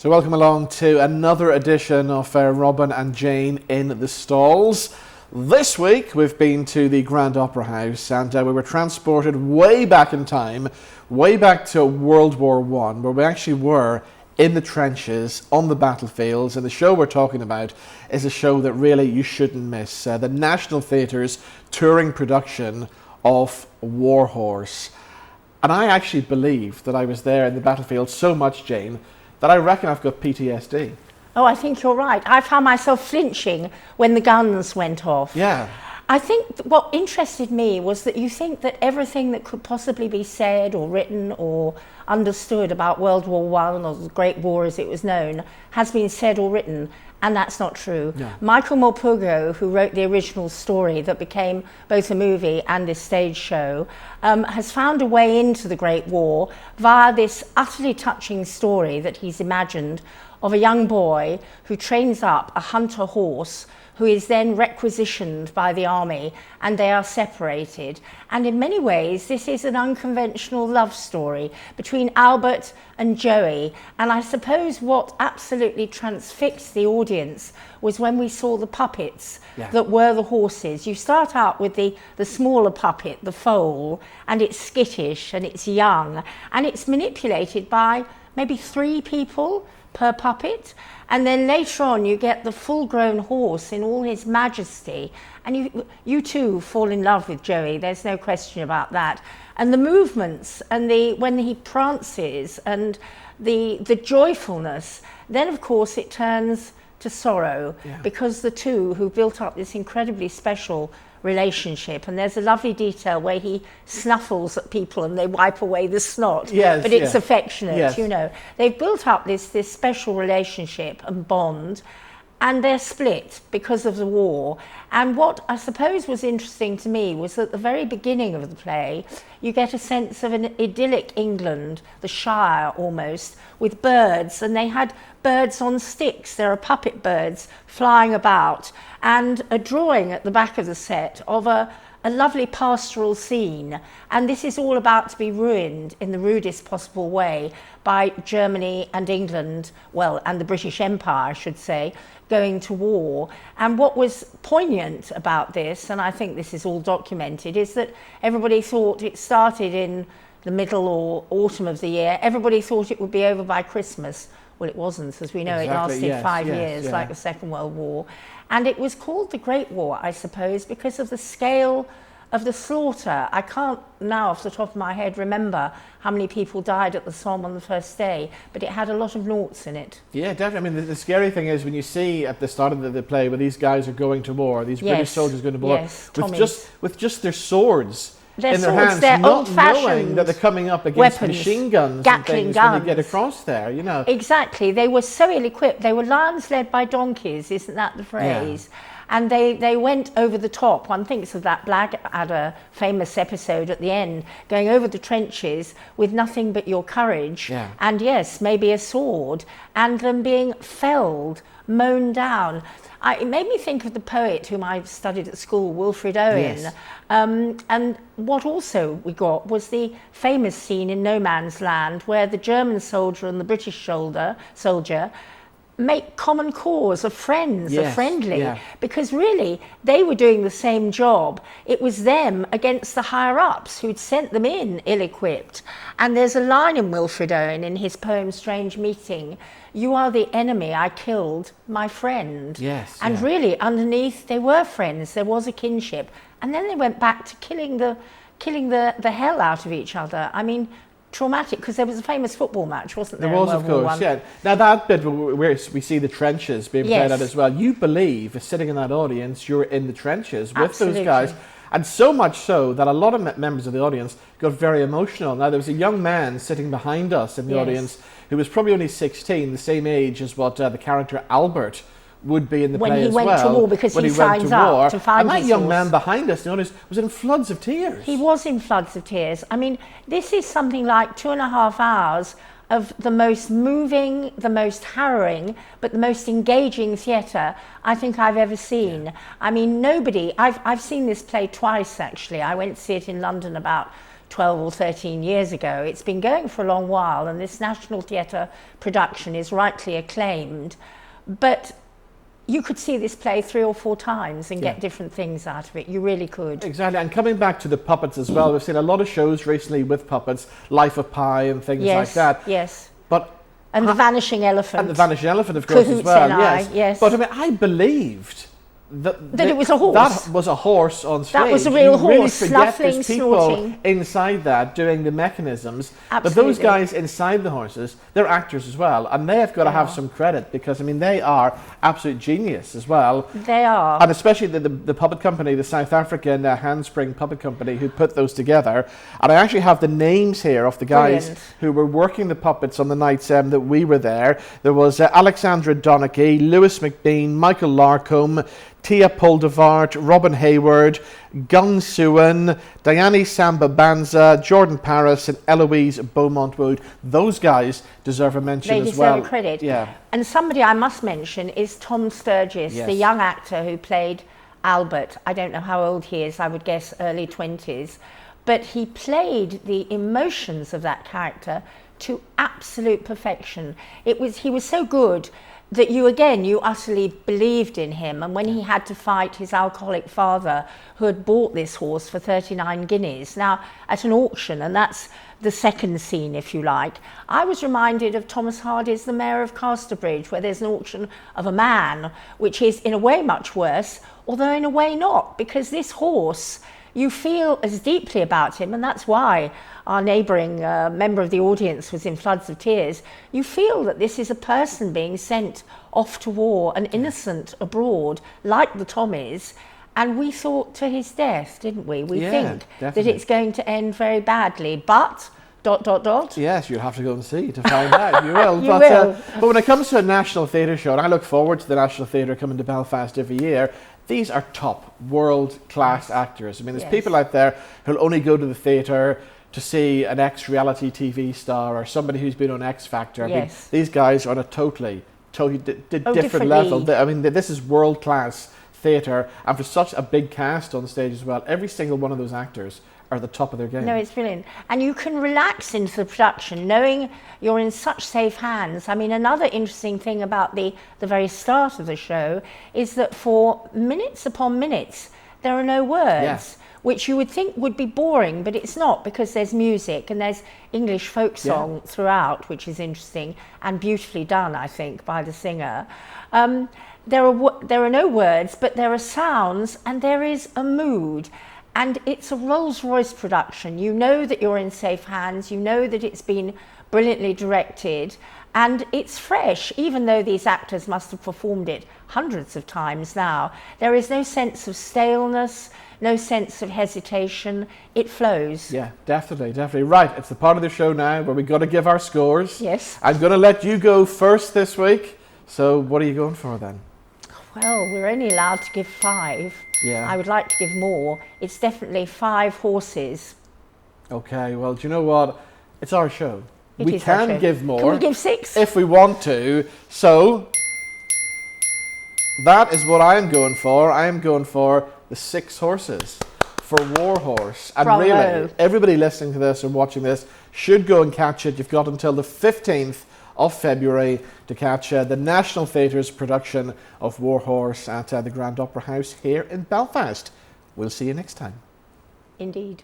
So welcome along to another edition of Robin and Jane in the Stalls. This week we've been to the Grand Opera House and we were transported way back in time, way back to World War I, where we actually were in the trenches, on the battlefields, and the show we're talking about is a show that really you shouldn't miss. The National Theatre's touring production of War Horse. And I actually believe that I was there in the battlefield so much, Jane, that I reckon I've got PTSD. Oh, I think you're right. I found myself flinching when the guns went off. Yeah. I think what interested me was that you think that everything that could possibly be said or written or understood about World War I, or the Great War as it was known, has been said or written, and that's not true. Yeah. Michael Morpurgo, who wrote the original story that became both a movie and a stage show, has found a way into the Great War via this utterly touching story that he's imagined of a young boy who trains up a hunter horse who is then requisitioned by the army, and they are separated. And in many ways, this is an unconventional love story between Albert and Joey. And I suppose what absolutely transfixed the audience was when we saw the puppets that were the horses. You start out with the smaller puppet, the foal, and it's skittish and it's young, and it's manipulated by maybe 3 people per puppet, and then later on you get the full-grown horse in all his majesty, and you too fall in love with Joey, there's no question about that. And the movements and when he prances and the joyfulness, then of course it turns to sorrow, because the two who built up this incredibly special relationship, and there's a lovely detail where he snuffles at people and they wipe away the snot, but it's affectionate, you know. They've built up this special relationship and bond, and they're split because of the war. And what I suppose was interesting to me was at the very beginning of the play, you get a sense of an idyllic England, the Shire almost, with birds, and they had birds on sticks. There are puppet birds flying about, and a drawing at the back of the set of a lovely pastoral scene. And this is all about to be ruined in the rudest possible way by Germany and England, well, and the British Empire, I should say, going to war. And what was poignant about this, and I think this is all documented, is that everybody thought it started in the middle or autumn of the year. Everybody thought it would be over by Christmas. Well, it wasn't, as we know. Exactly, it lasted 5 years, like the Second World War. And it was called the Great War, I suppose, because of the scale of the slaughter. I can't now, off the top of my head, remember how many people died at the Somme on the first day, but it had a lot of noughts in it. Yeah, definitely. I mean, the scary thing is when you see at the start of the play where these guys are going to war, these British soldiers going to war, with just their swords in their hands, not knowing that they're coming up against weapons, machine guns, Gatling and things guns. When they get across there, you know. Exactly. They were so ill-equipped. They were lions led by donkeys, isn't that the phrase? Yeah. And they went over the top. One thinks of that Blackadder famous episode at the end, going over the trenches with nothing but your courage, and yes, maybe a sword, and them being felled, mown down. It made me think of the poet whom I studied at school, Wilfred Owen. And what also we got was the famous scene in No Man's Land where the German soldier and the British soldier make common cause, are friends, are friendly, because really they were doing the same job. It was them against the higher-ups who'd sent them in ill-equipped. And there's a line in Wilfred Owen in his poem Strange Meeting, "You are the enemy, I killed my friend." And really underneath they were friends, there was a kinship. And then they went back to killing the hell out of each other. I mean, traumatic, because there was a famous football match, wasn't there? There was, of course, Now that bit where we see the trenches being played out as well, you believe, sitting in that audience, you're in the trenches with those guys. And so much so that a lot of members of the audience got very emotional. Now, there was a young man sitting behind us in the audience who was probably only 16, the same age as what the character Albert would be in the play as well. When he went to war, because he signs up to find his horse. And that young man behind us, the audience, was in floods of tears. He was in floods of tears. I mean, this is something like 2.5 hours of the most moving, the most harrowing, but the most engaging theatre I think I've ever seen. I mean, I've seen this play twice, actually. I went to see it in London about 12 or 13 years ago. It's been going for a long while, and this National Theatre production is rightly acclaimed. But you could see this play 3 or 4 times and get different things out of it. You really could. Exactly. And coming back to the puppets as well, we've seen a lot of shows recently with puppets, Life of Pi and things like that. Yes. And the Vanishing Elephant. And the Vanishing Elephant, of course, as well. Yes. But I mean, I believed that it was a horse. That was a horse on stage. That was a real you horse, really forget snuffling, there's people snorting. inside that doing the mechanisms. Absolutely. But those guys inside the horses, they're actors as well, and they have got to have some credit, because I mean, they are absolute genius as well. They are. And especially the puppet company, the South African Handspring Puppet Company, who put those together. And I actually have the names here of the guys who were working the puppets on the nights that we were there. There was Alexandra Donachie, Lewis McBean, Michael Larcombe, Tia Poldevart, Robin Hayward, Gung Suan, Diane Samba Banza, Jordan Paris, and Eloise Beaumont Wood. Those guys deserve a mention as well. They deserve credit. Yeah. And somebody I must mention is Tom Sturgis, the young actor who played Albert. I don't know how old he is, I would guess early 20s. But he played the emotions of that character to absolute perfection. He was so good that you utterly believed in him. And when he had to fight his alcoholic father, who had bought this horse for 39 guineas, now at an auction, and that's the second scene, if you like, I was reminded of Thomas Hardy's The Mayor of Casterbridge, where there's an auction of a man, which is in a way much worse, although in a way not, because this horse, you feel as deeply about him, and that's why our neighbouring member of the audience was in floods of tears. You feel that this is a person being sent off to war, an innocent abroad, like the Tommies, and we thought to his death, didn't we? We think that it's going to end very badly, but... ... Yes, you'll have to go and see to find out. You will. But when it comes to a National Theatre show, and I look forward to the National Theatre coming to Belfast every year, these are top world-class actors. I mean, there's people out there who'll only go to the theatre to see an ex-reality TV star or somebody who's been on X Factor. I mean, these guys are on a totally different level. I mean, this is world-class theatre, and for such a big cast on stage as well, every single one of those actors are at the top of their game. No, it's brilliant. And you can relax into the production knowing you're in such safe hands. I mean, another interesting thing about the very start of the show is that for minutes upon minutes, there are no words, which you would think would be boring, but it's not, because there's music and there's English folk song throughout, which is interesting and beautifully done, I think, by the singer. There are no words, but there are sounds and there is a mood. And it's a Rolls-Royce production. You know that you're in safe hands. You know that it's been brilliantly directed. And it's fresh, even though these actors must have performed it hundreds of times now. There is no sense of staleness, no sense of hesitation. It flows. Yeah, definitely. Right, it's the part of the show now where we've got to give our scores. Yes. I'm going to let you go first this week. So what are you going for then? Well, we're only allowed to give 5. Yeah. I would like to give more. It's definitely 5 horses. Okay, well, do you know what? It's our show. We can give more. Can we give 6? If we want to. So, that is what I'm going for. I am going for the 6 horses for Warhorse. And really, everybody listening to this and watching this should go and catch it. You've got until the 15th of February to catch the National Theatre's production of Warhorse at the Grand Opera House here in Belfast. We'll see you next time. Indeed.